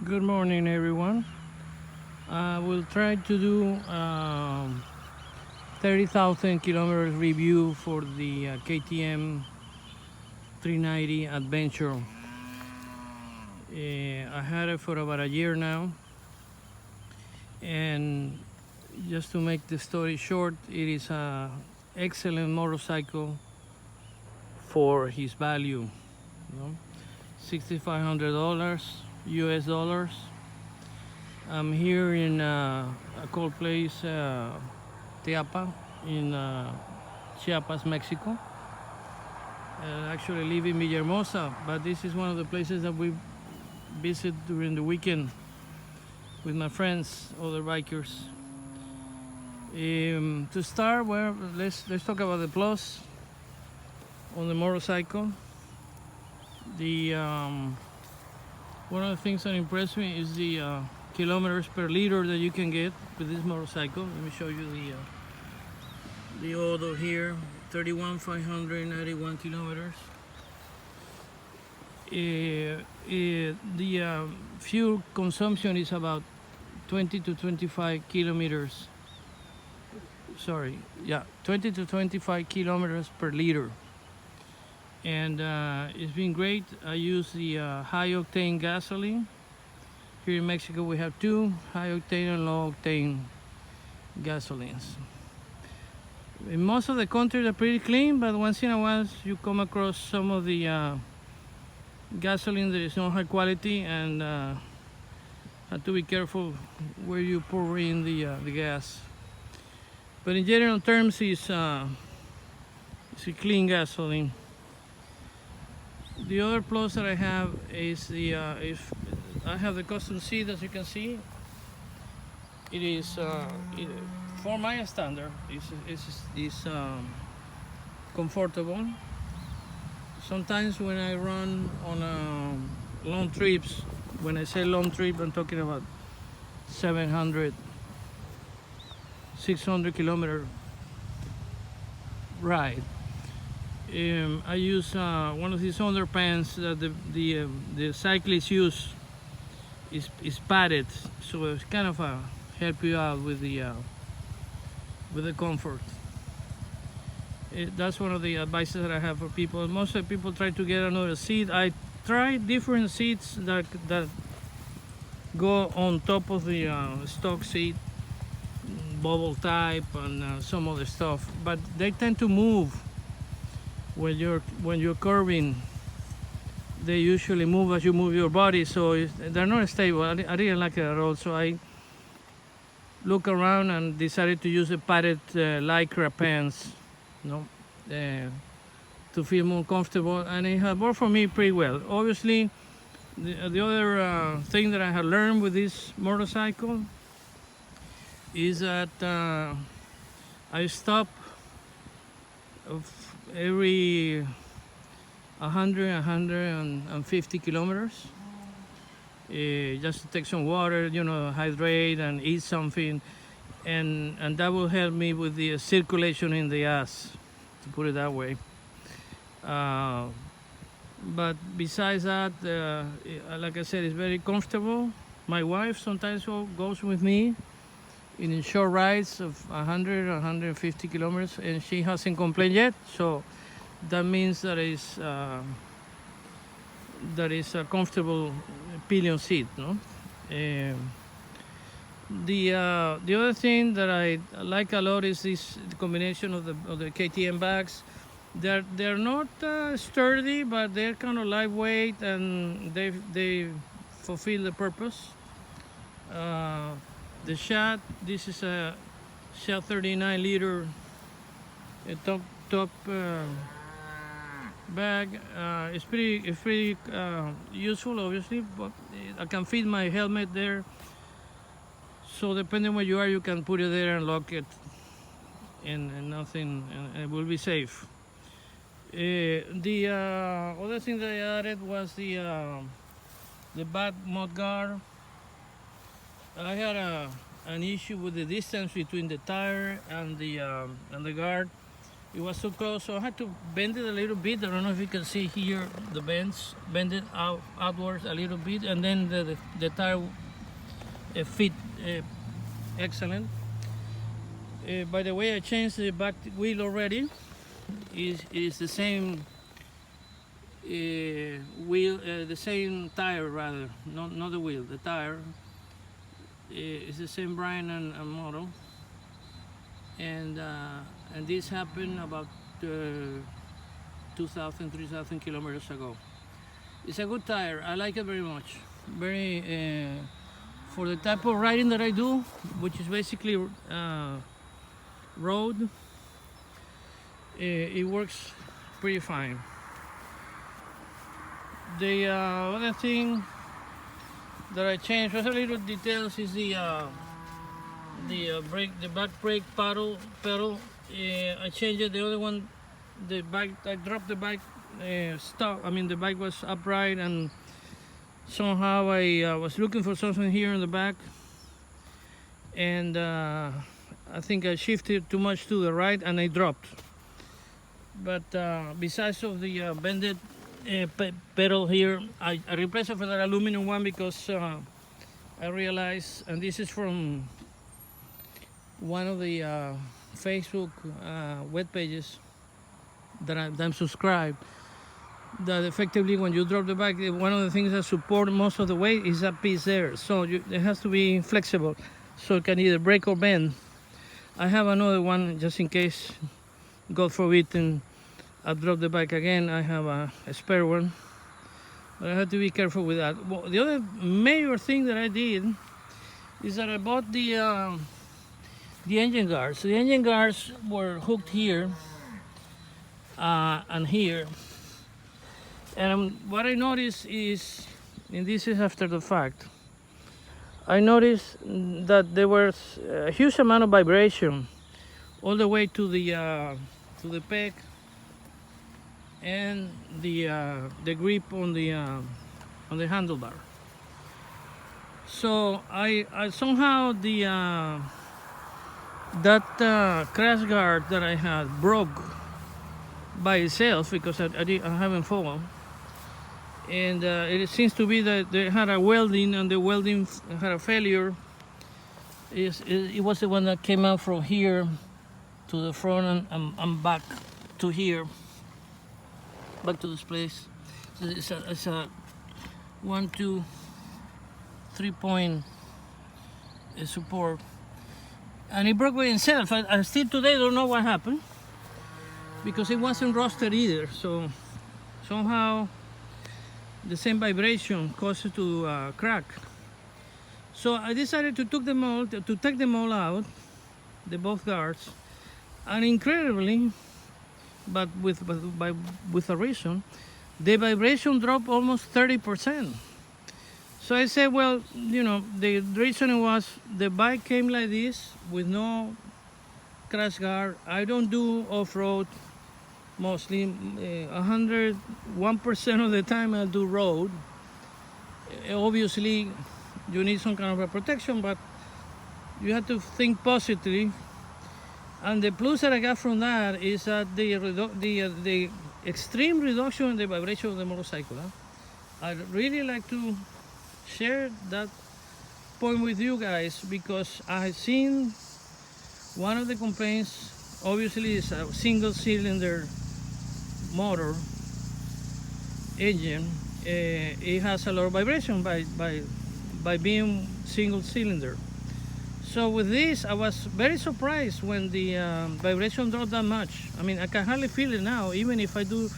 Good morning, everyone. I will try to do 30,000 kilometers review for the KTM 390 Adventure. I had it for about a year now, and just to make the story short, it is an excellent motorcycle for his value. $6,500 US dollars. I'm here in a cold place, Teapa, in Chiapas, Mexico. Actually live in Villahermosa, but this is one of the places that we visit during the weekend with my friends, other bikers. To start, well, let's talk about the plus on the motorcycle. The one of the things that impressed me is the kilometers per liter that you can get with this motorcycle. Let me show you the odor here. 31,591 kilometers. The fuel consumption is about 20 to 25 kilometers. Sorry, yeah, 20 to 25 kilometers per liter. And it's been great. I use the high octane gasoline. Here in Mexico we have two, high octane and low octane gasolines. In most of the country they're pretty clean, but once in a while you come across some of the gasoline that is not high quality, and have to be careful where you pour in the gas. But in general terms, it's a clean gasoline. The other plus that I have is if I have the custom seat, as you can see. It is for my standard. It's comfortable. Sometimes when I run on long trips, when I say long trip, I'm talking about 700, 600 kilometer ride. I use one of these underpants that the cyclists use. Is padded, so it's kind of help you out with the comfort. That's one of the advices that I have for people. Most of the people try to get another seat. I try different seats that go on top of the stock seat, bubble type, and some other stuff, but they tend to move when you're curving. They usually move as you move your body, so they're not stable. I didn't like it at all, so I looked around and decided to use a padded lycra pants, to feel more comfortable, and it had worked for me pretty well. Obviously, the other thing that I had learned with this motorcycle is that I stop every 150 kilometers, just to take some water, hydrate and eat something, and that will help me with the circulation in the ass, to put it that way. But besides that, like I said, it's very comfortable. My wife sometimes goes with me in short rides of 100 or 150 kilometers, and she hasn't complained yet, so that means that is a comfortable pillion seat, no? The other thing that I like a lot is this combination of the KTM bags. They're not sturdy, but they're kind of lightweight, and they fulfill the purpose. The shot, this is a shot 39 liter top bag. It's pretty useful, obviously, but I can fit my helmet there, so depending on where you are, you can put it there and lock it, and nothing, and it will be safe. The other thing that I added was the back mud guard. I had an issue with the distance between the tire and the guard. It was too close, so I had to bend it a little bit. I don't know if you can see here the bends, bend it outwards a little bit, and then the tire fit excellent. By the way, I changed the back wheel already. It is the same wheel, the same tire rather, not the wheel, the tire. It's the same brand and model. And this happened about 2,000, 3,000 kilometers ago. It's a good tire. I like it very much. Very for the type of riding that I do, which is basically road. It works pretty fine. The other thing that I changed was a little details is the brake, the back brake pedal. I changed it. The other one, the bike, I dropped the bike stop. I mean, the bike was upright, and somehow I was looking for something here in the back, and I think I shifted too much to the right, and I dropped. But besides of the bended pedal here, I replaced it for that aluminum one because I realized, and this is from one of the Facebook web pages that I'm subscribed, that effectively when you drop the bike, one of the things that support most of the weight is that piece there. So it has to be flexible, so it can either break or bend. I have another one just in case, God forbid, and I drop the bike again. I have a spare one, but I have to be careful with that. Well, the other major thing that I did is that I bought the engine guards. The engine guards were hooked here and here, and what I noticed is, and this is after the fact, I noticed that there was a huge amount of vibration all the way to the peg and the grip on the handlebar. So I somehow that crash guard that I had broke by itself because I haven't fallen, and it seems to be that they had a welding, and the welding had a failure. It was the one that came out from here to the front and back to here, back to this place. So it's a 1, 2, 3 point support, and it broke by itself. I still today don't know what happened, because it wasn't rusted either. So somehow the same vibration caused it to crack. So I decided to take them all out, the both guards, and incredibly, but with a reason, the vibration dropped almost 30%. So I said, well, you know, the reason was the bike came like this with no crash guard. I don't do off-road mostly. 101% of the time I do road. Obviously, you need some kind of a protection, but you have to think positively. And the plus that I got from that is that the extreme reduction in the vibration of the motorcycle. I'd really like to share that point with you guys, because I've seen one of the complaints, obviously, is a single cylinder motor engine. It has a lot of vibration by being single cylinder. So with this, I was very surprised when the vibration dropped that much. I mean, I can hardly feel it now, even if I do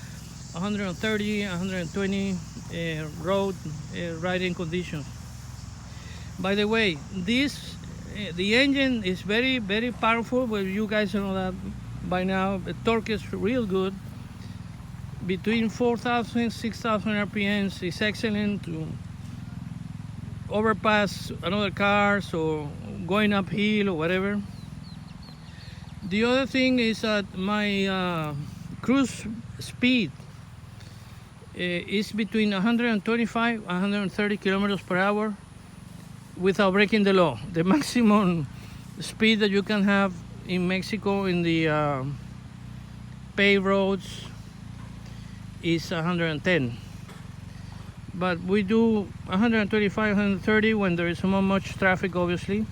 130, 120 road riding conditions. By the way, this the engine is very, very powerful. Well, you guys know that by now. The torque is real good. Between 4,000 6,000 RPMs is excellent to overpass another cars or going uphill or whatever. The other thing is that my cruise speed is between 125 and 130 kilometers per hour without breaking the law. The maximum speed that you can have in Mexico in the paved roads is 110. But we do 125, 130 when there is not much traffic, obviously.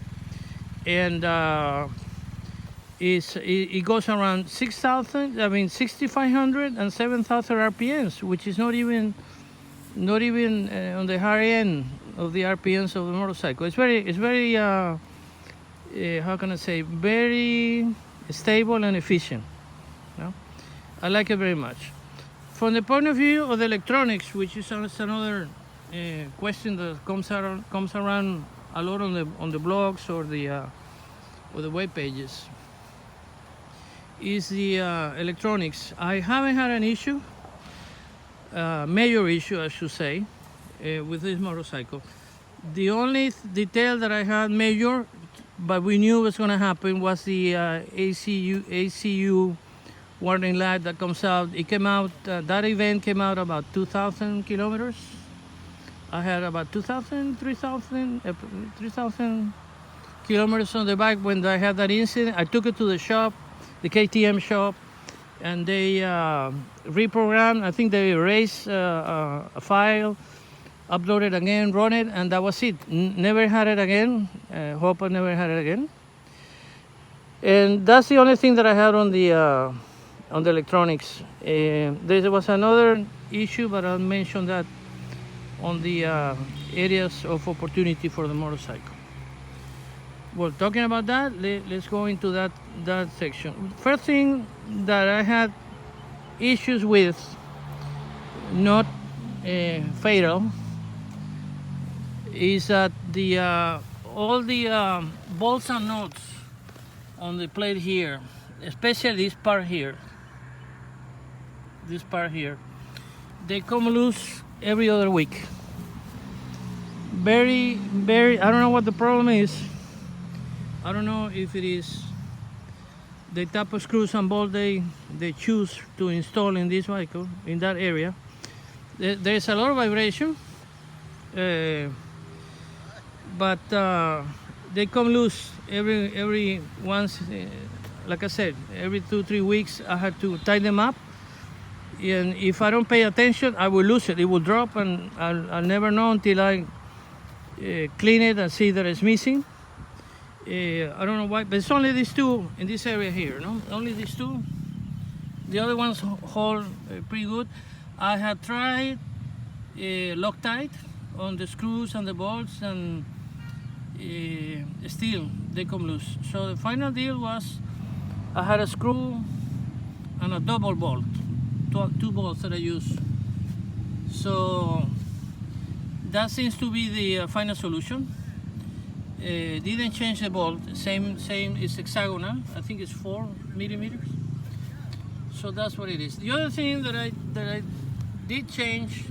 And it goes around 6,000, I mean 6,500 and 7,000 RPMs, which is not even on the high end of the RPMs of the motorcycle. It's very how can I say, very stable and efficient. You know? I like it very much. From the point of view of the electronics, which is another question that comes around a lot on the blogs or the web pages, is the electronics. I haven't had an issue, major issue I should say, with this motorcycle. The only detail that I had major, but we knew was going to happen, was the ACU warning light that comes out. It came out, that event came out about 2,000 kilometers. I had about 3,000 kilometers on the bike when I had that incident. I took it to the shop, the KTM shop, and they reprogrammed. I think they erased a file, uploaded again, run it, and that was it. Never had it again. Hope I never had it again. And that's the only thing that I had on the electronics. There was another issue, but I'll mention that on the areas of opportunity for the motorcycle. Well, talking about that, let's go into that section. First thing that I had issues with, not fatal, is that all the bolts and nuts on the plate here, especially this part here, they come loose every other week. Very, I don't know what the problem is. I don't know if it is the type of screws and bolts they choose to install in this vehicle, in that area. There's a lot of vibration, but they come loose every once, like I said, every 2-3 weeks. I have to tie them up, and if I don't pay attention, I will lose it. It will drop, and I'll never know until I clean it and see that it's missing. I don't know why, but it's only these two in this area here, no? Only these two. The other ones hold pretty good. I had tried Loctite on the screws and the bolts, and still they come loose. So the final deal was I had a screw and a double bolt, two bolts that I use. So that seems to be the final solution. Didn't change the bolt, same is hexagonal. I think it's 4 millimeters. So that's what it is. The other thing that I did change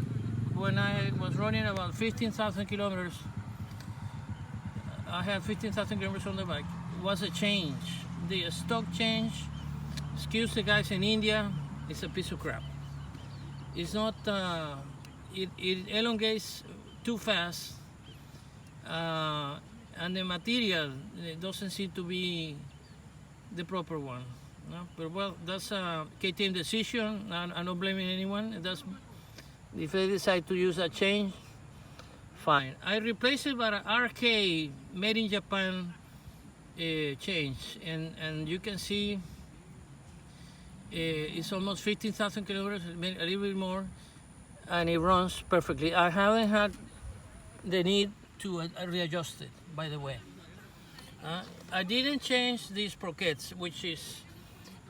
when I was running about 15,000 kilometers, I had 15,000 kilometers on the bike, was a change. The stock change, excuse the guys in India, it's a piece of crap. It's not, it elongates too fast. And the material, it doesn't seem to be the proper one. No? But well, that's a KTM decision. I'm not blaming anyone. That's, if they decide to use that change, fine. I replaced it by an RK made in Japan change, and you can see it's almost 15,000 kilometers, a little bit more, and it runs perfectly. I haven't had the need to readjust it, by the way. I didn't change these sprockets, which is,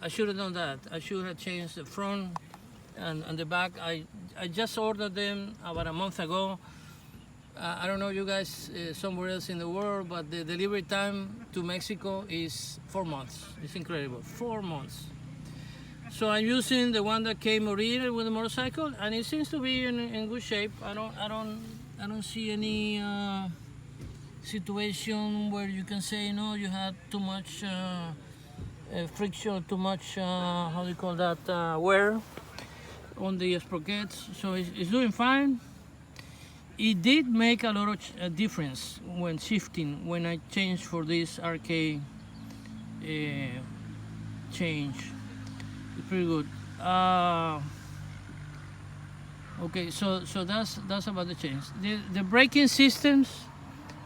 I should have done that. I should have changed the front and the back. I just ordered them about a month ago. I don't know you guys somewhere else in the world, but the delivery time to Mexico is 4 months. It's incredible, 4 months. So I'm using the one that came originally with the motorcycle, and it seems to be in good shape. I don't see any situation where you can say, no, you had too much friction, too much, how do you call that, wear on the sprockets. So it's doing fine. It did make a lot of difference when shifting, when I changed for this RK change. It's pretty good. Okay, so that's about the change. The braking systems,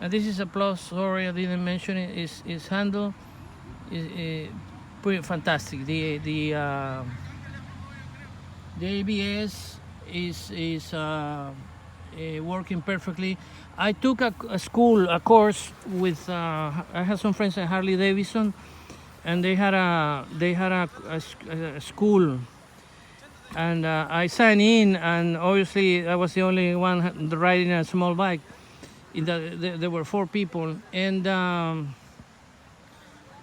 and this is a plus. Sorry, I didn't mention it. Is handle is pretty fantastic. The ABS is working perfectly. I took a course with. I had some friends at Harley Davidson, and they had a school, and I signed in, and obviously I was the only one riding a small bike. There were 4 people, and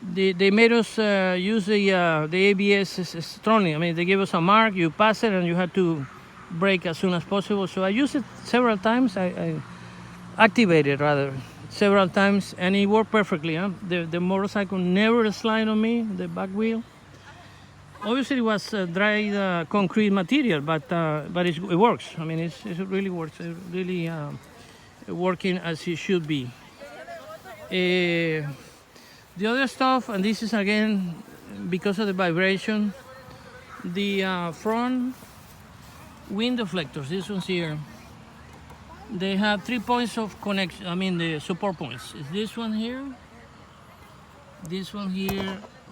they made us use the ABS strongly. I mean, they gave us a mark, you pass it, and you had to brake as soon as possible. So I used it several times. I activated rather several times, and it worked perfectly. Huh? The motorcycle never slid on me, the back wheel. Obviously, it was dry concrete material, but it works. I mean, it really works. It really working as it should be. The other stuff, and this is again because of the vibration, the front wind deflectors, these ones here, they have 3 points of connection. I mean, the support points. It's this one here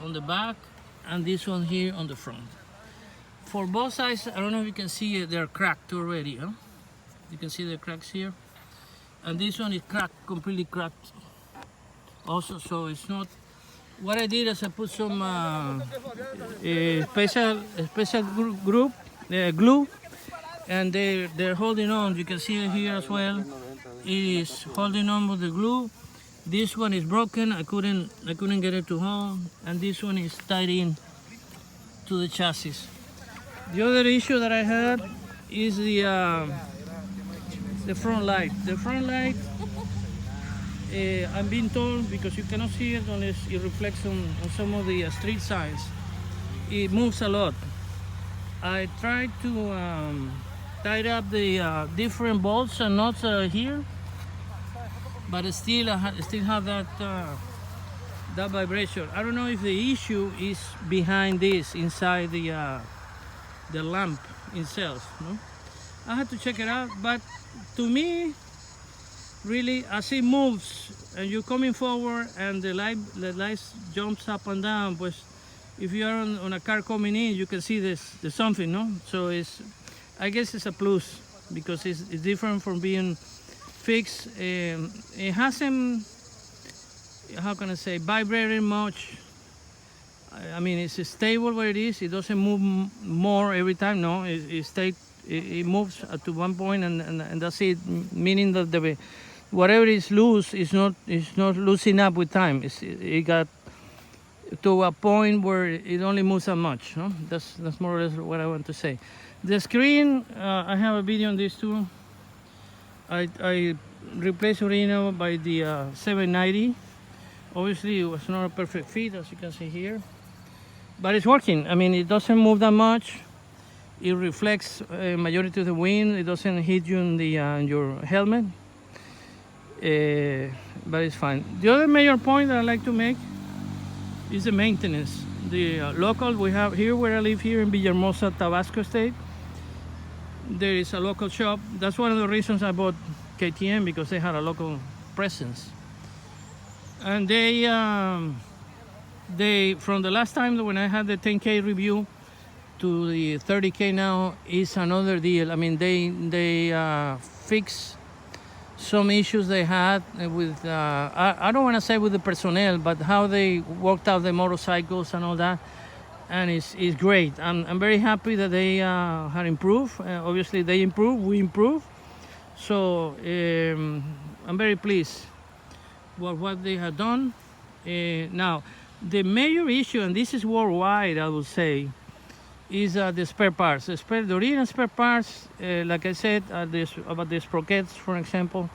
on the back, and this one here on the front. For both sides, I don't know if you can see it, they're cracked already. Huh? You can see the cracks here, and this one is cracked, completely cracked also. So it's not. What I did is I put some special glue, and they're holding on. You can see it here as well. It is holding on with the glue. This one is broken. I couldn't get it to hold, and this one is tied in to the chassis. The other issue that I had is the front light. The front light, I'm being told, because you cannot see it unless it reflects on some of the street signs, it moves a lot. I tried to tie up the different bolts and nuts here, but I still have that vibration. I don't know if the issue is behind this, inside the lamp itself. No? I had to check it out, but to me, really, as it moves and you're coming forward and the light jumps up and down, pues, if you are on a car coming in, you can see there's something, no? So I guess it's a plus, because it's different from being fixed. It hasn't, how can I say, vibrated much. I mean, it's stable where it is. It doesn't move more every time. No, it moves to one point, and that's it. Meaning that whatever is loose is not loosening up with time. It got to a point where it only moves that much. No? That's more or less what I want to say. The screen, I have a video on this too. I replaced Orino by the 790. Obviously, it was not a perfect fit, as you can see here, but it's working. I mean, it doesn't move that much. It reflects majority of the wind. It doesn't hit you in your helmet, but it's fine. The other major point that I like to make is the maintenance. The local we have here, where I live here in Villahermosa, Tabasco State, there is a local shop. That's one of the reasons I bought KTM, because they had a local presence. And they from the last time when I had the 10K review to the 30K now is another deal. I mean, they fix some issues they had with, I don't want to say with the personnel, but how they worked out the motorcycles and all that. And it's great. I'm very happy that they had improved. Obviously, they improved, we improved. So I'm very pleased with what they have done. Now, the major issue, and this is worldwide, I would say, is the spare parts. The original spare parts, like I said, about the sprockets, for example,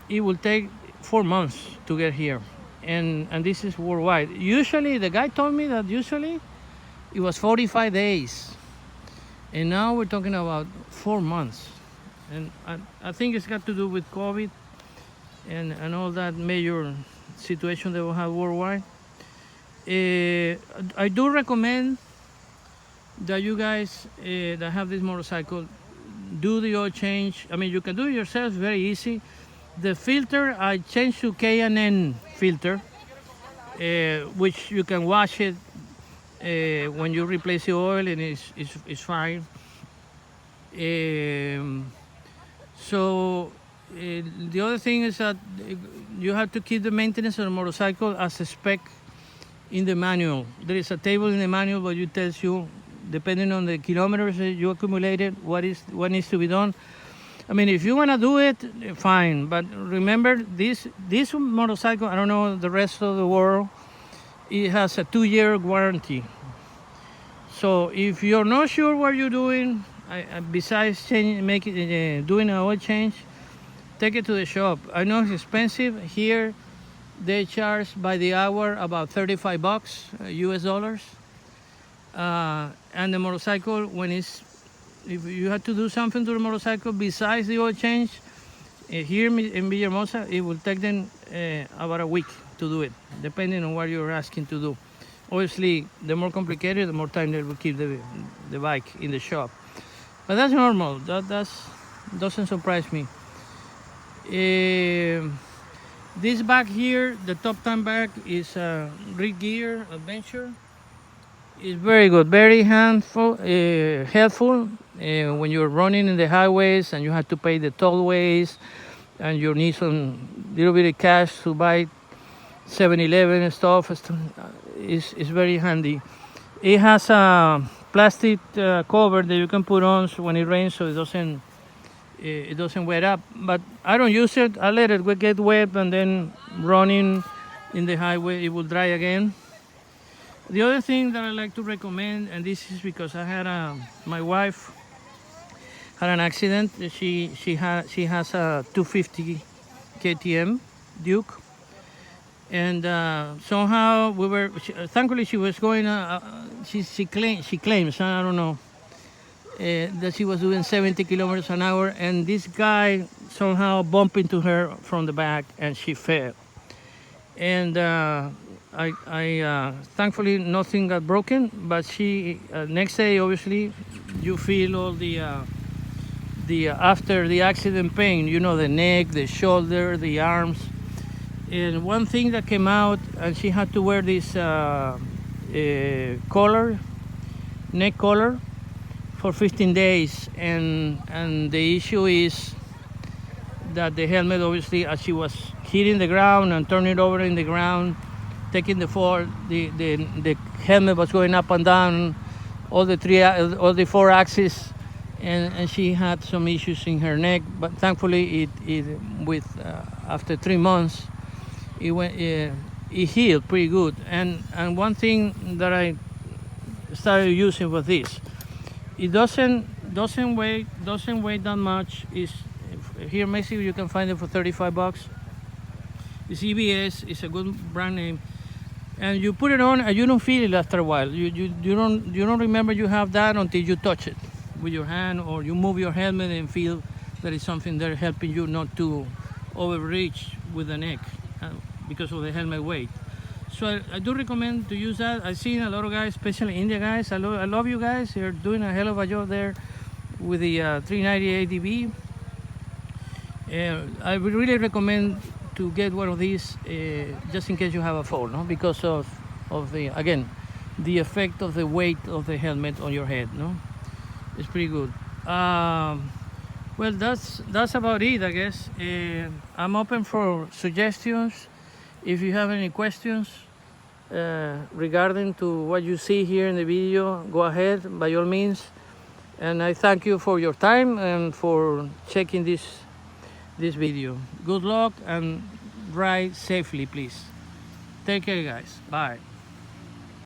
it will take 4 months to get here. And this is worldwide. Usually, the guy told me that usually it was 45 days. And now we're talking about 4 months. And I think it's got to do with COVID and all that major situation that we have worldwide. I do recommend that you guys that have this motorcycle do the oil change. I mean, you can do it yourself, very easy. The filter, I changed to K&N filter, which you can wash it when you replace the oil, and it's fine. So the other thing is that you have to keep the maintenance of the motorcycle as a spec in the manual. There is a table in the manual where it tells you, depending on the kilometers that you accumulated, what needs to be done. I mean, if you want to do it, fine. But remember, this motorcycle, I don't know the rest of the world, it has a 2-year warranty. So if you're not sure what you're doing, besides doing an oil change, take it to the shop. I know it's expensive. Here, they charge by the hour about $35 US dollars. And the motorcycle, if you have to do something to the motorcycle besides the oil change, here in Villahermosa, it will take them about a week to do it, depending on what you're asking to do. Obviously, the more complicated, the more time they will keep the bike in the shop. But that's normal. That doesn't surprise me. This bag here, the top time bag, is a Rig Gear Adventure. It's very good, very helpful when you're running in the highways and you have to pay the tollways and you need some little bit of cash to buy 7-Eleven and stuff. It's very handy. It has a plastic cover that you can put on when it rains, so it doesn't wet up. But I don't use it. I let it get wet, and then running in the highway, it will dry again. The other thing that I like to recommend, and this is because I had my wife had an accident. She has a 250 KTM Duke, and somehow thankfully she was going. She claims, I don't know, that she was doing 70 kilometers an hour, and this guy somehow bumped into her from the back, and she fell. And I thankfully nothing got broken, but she next day, obviously you feel all the after the accident pain, the neck, the shoulder, the arms. And one thing that came out, and she had to wear this neck collar for 15 days, and the issue is that the helmet, obviously, as she was hitting the ground and turning over in the ground, taking the fall, the helmet was going up and down, all the 4 axes, and she had some issues in her neck. But thankfully, after 3 months, it healed pretty good. And one thing that I started using was this. It doesn't weigh that much. Here in Mexico you can find it for $35. It's EBS. It's a good brand name, and you put it on and you don't feel it after a while. You don't remember you have that until you touch it with your hand, or you move your helmet and feel that it's something there helping you not to overreach with the neck because of the helmet weight. So I do recommend to use that. I've seen a lot of guys, especially Indian guys. I love you guys. You're doing a hell of a job there with the 390 ADV. I would really recommend to get one of these just in case you have a fall, no? Because of the effect of the weight of the helmet on your head, no? It's pretty good. Well, that's about it, I guess. I'm open for suggestions. If you have any questions regarding to what you see here in the video, go ahead by all means. And I thank you for your time and for checking this video. Good luck and ride safely, please. Take care, guys. Bye.